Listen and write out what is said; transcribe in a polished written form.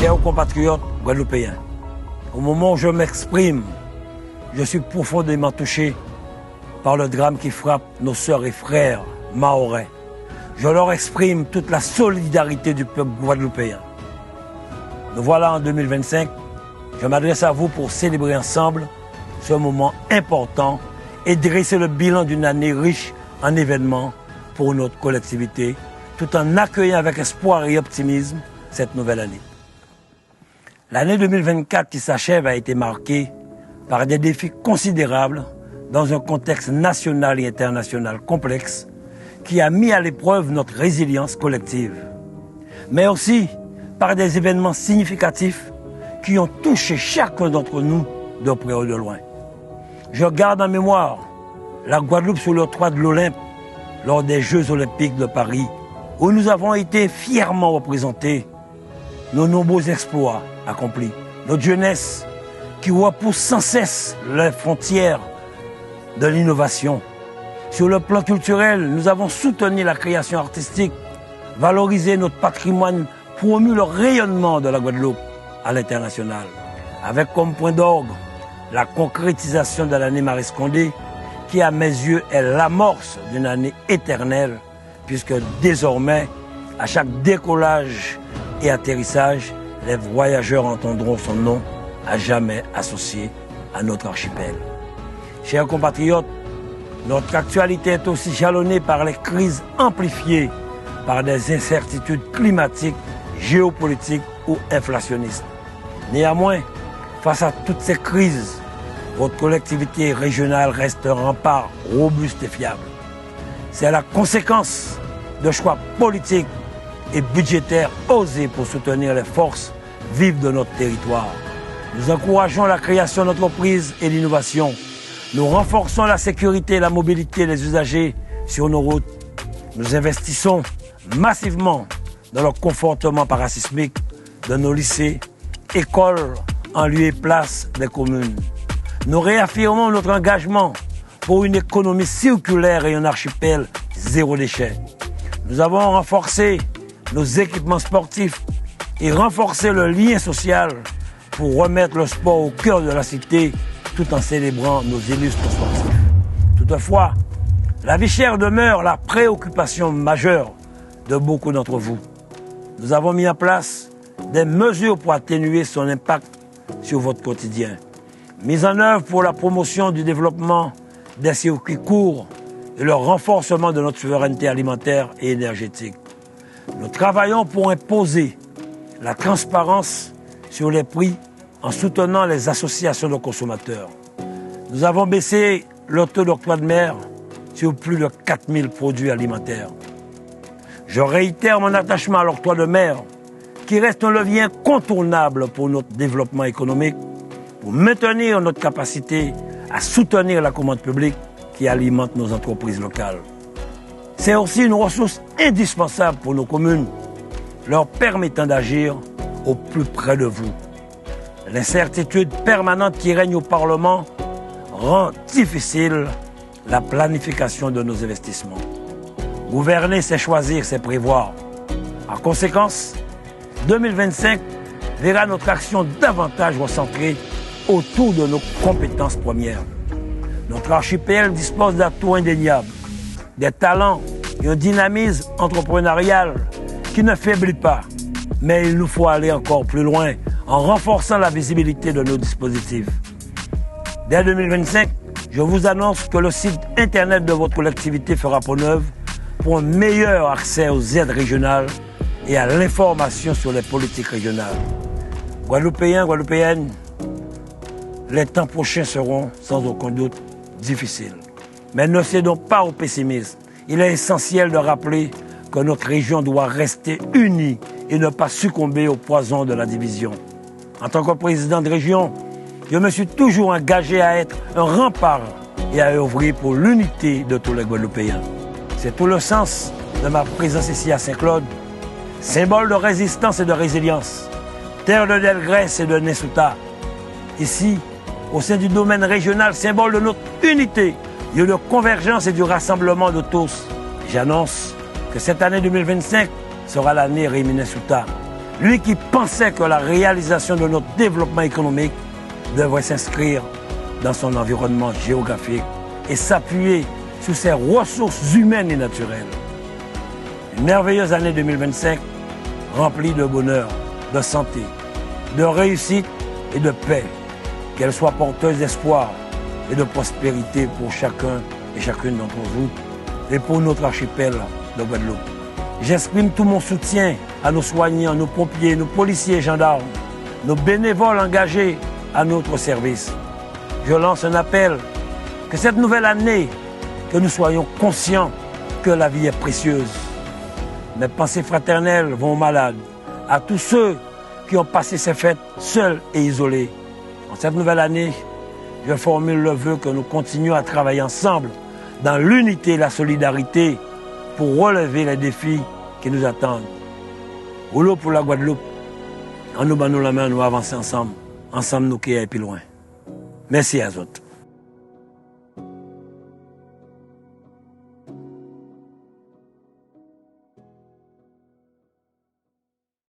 Chers compatriotes guadeloupéens, au moment où je m'exprime, je suis profondément touché par le drame qui frappe nos sœurs et frères mahorais. Je leur exprime toute la solidarité du peuple guadeloupéen. Nous voilà en 2025. Je m'adresse à vous pour célébrer ensemble ce moment important et dresser le bilan d'une année riche en événements pour notre collectivité, tout en accueillant avec espoir et optimisme cette nouvelle année. L'année 2024 qui s'achève a été marquée par des défis considérables dans un contexte national et international complexe qui a mis à l'épreuve notre résilience collective, mais aussi par des événements significatifs qui ont touché chacun d'entre nous de près ou de loin. Je garde en mémoire la Guadeloupe sur le toit de l'Olympe lors des Jeux Olympiques de Paris, où nous avons été fièrement représentés, nos nombreux exploits accomplis, notre jeunesse qui repousse sans cesse les frontières de l'innovation. Sur le plan culturel, nous avons soutenu la création artistique, valorisé notre patrimoine, promu le rayonnement de la Guadeloupe à l'international, avec comme point d'orgue la concrétisation de l'année Marie Scondé, qui à mes yeux est l'amorce d'une année éternelle, puisque désormais, à chaque décollage et atterrissage, les voyageurs entendront son nom à jamais associé à notre archipel. Chers compatriotes, notre actualité est aussi jalonnée par les crises amplifiées par des incertitudes climatiques, géopolitiques ou inflationnistes. Néanmoins, face à toutes ces crises, votre collectivité régionale reste un rempart robuste et fiable. C'est la conséquence de choix politiques et budgétaires osés pour soutenir les forces vives de notre territoire. Nous encourageons la création d'entreprises et l'innovation. Nous renforçons la sécurité et la mobilité des usagers sur nos routes. Nous investissons massivement dans le confortement parasismique de nos lycées, écoles en lieu et place des communes. Nous réaffirmons notre engagement pour une économie circulaire et un archipel zéro déchet. Nous avons renforcé nos équipements sportifs et renforcé le lien social pour remettre le sport au cœur de la cité tout en célébrant nos illustres sportifs. Toutefois, la vie chère demeure la préoccupation majeure de beaucoup d'entre vous. Nous avons mis en place des mesures pour atténuer son impact sur votre quotidien. Mise en œuvre pour la promotion du développement des circuits courts et le renforcement de notre souveraineté alimentaire et énergétique. Nous travaillons pour imposer la transparence sur les prix en soutenant les associations de consommateurs. Nous avons baissé le taux d'octroi de mer sur plus de 4000 produits alimentaires. Je réitère mon attachement à l'octroi de mer, qui reste un levier incontournable pour notre développement économique, pour maintenir notre capacité à soutenir la commande publique qui alimente nos entreprises locales. C'est aussi une ressource indispensable pour nos communes, leur permettant d'agir au plus près de vous. L'incertitude permanente qui règne au Parlement rend difficile la planification de nos investissements. Gouverner, c'est choisir, c'est prévoir. En conséquence, 2025 verra notre action davantage recentrée autour de nos compétences premières. Notre archipel dispose d'atouts indéniables, des talents et un dynamisme entrepreneurial qui ne faiblit pas. Mais il nous faut aller encore plus loin en renforçant la visibilité de nos dispositifs. Dès 2025, je vous annonce que le site internet de votre collectivité fera peau neuve pour un meilleur accès aux aides régionales et à l'information sur les politiques régionales. Guadeloupéens, Guadeloupéennes, les temps prochains seront sans aucun doute difficiles. Mais ne cédons pas au pessimisme. Il est essentiel de rappeler que notre région doit rester unie et ne pas succomber au poison de la division. En tant que président de région, je me suis toujours engagé à être un rempart et à œuvrer pour l'unité de tous les Guadeloupéens. C'est tout le sens de ma présence ici à Saint-Claude, symbole de résistance et de résilience, terre de Delgrès et de Nesouta. Ici, au sein du domaine régional, symbole de notre unité, lieu de convergence et du rassemblement de tous. J'annonce que cette année 2025 sera l'année Rémy Nesouta, Lui qui pensait que la réalisation de notre développement économique devrait s'inscrire dans son environnement géographique et s'appuyer sur ses ressources humaines et naturelles. Une merveilleuse année 2025 remplie de bonheur, de santé, de réussite et de paix, qu'elle soit porteuse d'espoir et de prospérité pour chacun et chacune d'entre vous et pour notre archipel de Guadeloupe. J'exprime tout mon soutien à nos soignants, nos pompiers, nos policiers et gendarmes, nos bénévoles engagés à notre service. Je lance un appel que cette nouvelle année, que nous soyons conscients que la vie est précieuse. Mes pensées fraternelles vont aux malades, à tous ceux qui ont passé ces fêtes seuls et isolés. En cette nouvelle année, je formule le vœu que nous continuions à travailler ensemble dans l'unité et la solidarité pour relever les défis qui nous attendent. Rouleau pour la Guadeloupe, en nous bandons la main, nous avançons ensemble. Ensemble, nous qui est plus loin. Merci à vous.